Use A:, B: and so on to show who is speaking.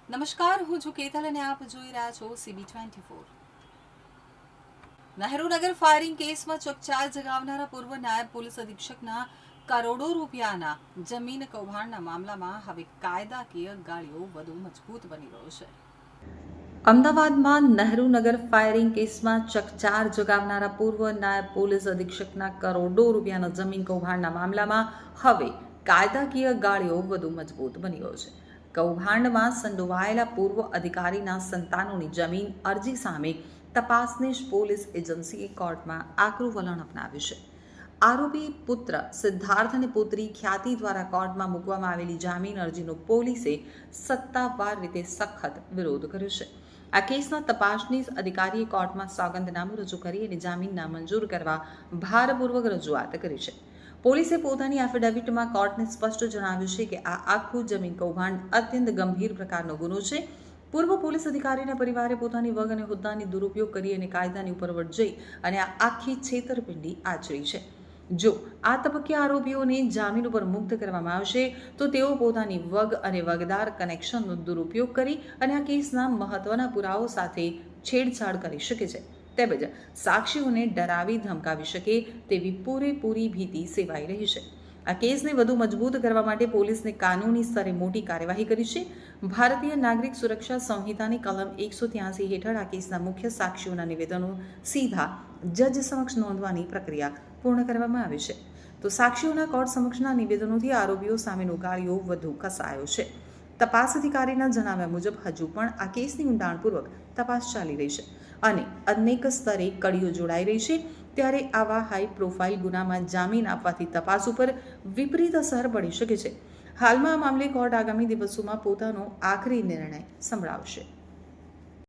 A: નમસ્કાર, હું છું કેતલ અને આપ જોઈ રહ્યા છો CB24। નહેરુનગર ફાયરિંગ કેસમાં ચકચાર જગાવનારા પૂર્વ નાયબ પોલીસ અધિક્ષકના કરોડો રૂપિયાના જમીન કૌભાંડના મામલામાં હવે કાયદાકીય ગાળિયો વધુ મજબૂત બની રહ્યો છે। અમદાવાદમાં નહેરુનગર ફાયરિંગ કેસમાં ચકચાર જગાવનારા પૂર્વ નાયબ પોલીસ અધિક્ષકના કરોડો રૂપિયાના જમીન કૌભાંડના મામલામાં હવે કાયદાકીય ગાળિયો વધુ મજબૂત બની ગયો છે। કૌભાંડમાં સંડોવાયેલા પૂર્વ અધિકારીના સંતાનોની જમીન અરજી સામે તપાસનીશ પોલીસ એજન્સીએ કોર્ટમાં આકરું વલણ અપનાવ્યું છે। આરોપી પુત્ર સિદ્ધાર્થ અને પુત્રી ખ્યાતિ દ્વારા કોર્ટમાં મૂકવામાં આવેલી જામીન અરજીનો પોલીસે સત્તાવાર રીતે સખત વિરોધ કર્યો છે। આ કેસના તપાસનીશ અધિકારીએ કોર્ટમાં સોગંદનામું રજૂ કરી અને જામીન નામંજૂર કરવા ભારપૂર્વક રજૂઆત કરી છે। પોલીસે પોતાની એફિડેવિટમાં કોર્ટને સ્પષ્ટ જણાવ્યું છે કે આ આખું જમીન કૌભાંડ અત્યંત ગંભીર પ્રકારનો ગુનો છે। પૂર્વ પોલીસ અધિકારીના પરિવારે પોતાની વગ અને હોદ્દાની દુરુપયોગ કરી અને કાયદાની ઉપરવટ જઈ અને આ આખી છેતરપિંડી આચરી છે। જો આ તબક્કે આરોપીઓને જામીન ઉપર મુક્ત કરવામાં આવશે તો તેઓ પોતાની વગ અને વગદાર કનેક્શનનો દુરુપયોગ કરી અને આ કેસના મહત્વના પુરાવો સાથે છેડછાડ કરી શકે છે, તેમજ સાક્ષીઓને ડરાવી ધમકાવી શકે તેવી પૂરેપૂરી ભીતિ સેવાઈ રહી છે। આ કેસને વધુ મજબૂત કરવા માટે પોલીસને કાનૂની સ્તરે મોટી કાર્યવાહી કરી છે। ભારતીય નાગરિક સુરક્ષા સંહિતાની કલમ 183 હેઠળ આ કેસના મુખ્ય સાક્ષીઓના નિવેદનો સીધા જજ સમક્ષ નોંધવાની પ્રક્રિયા પૂર્ણ કરવામાં આવી છે। તો સાક્ષીઓના કોર્ટ સમક્ષના નિવેદનોથી આરોપીઓ સામેનો ગાળિયો વધુ કસાયો છે। તપાસ અધિકારીના જણાવ્યા મુજબ હજુ પણ આ કેસની ઊંડાણપૂર્વક તપાસ ચાલી રહી છે અને અનેક સ્તરે કડીઓ જોડાઈ રહી છે। ત્યારે આવા હાઈ પ્રોફાઇલ ગુનામાં જામીન આપવાથી તપાસ ઉપર વિપરીત અસર પડી શકે છે। હાલમાં આ મામલે કોર્ટ આગામી દિવસોમાં પોતાનો આખરી નિર્ણય સંભળાવશે।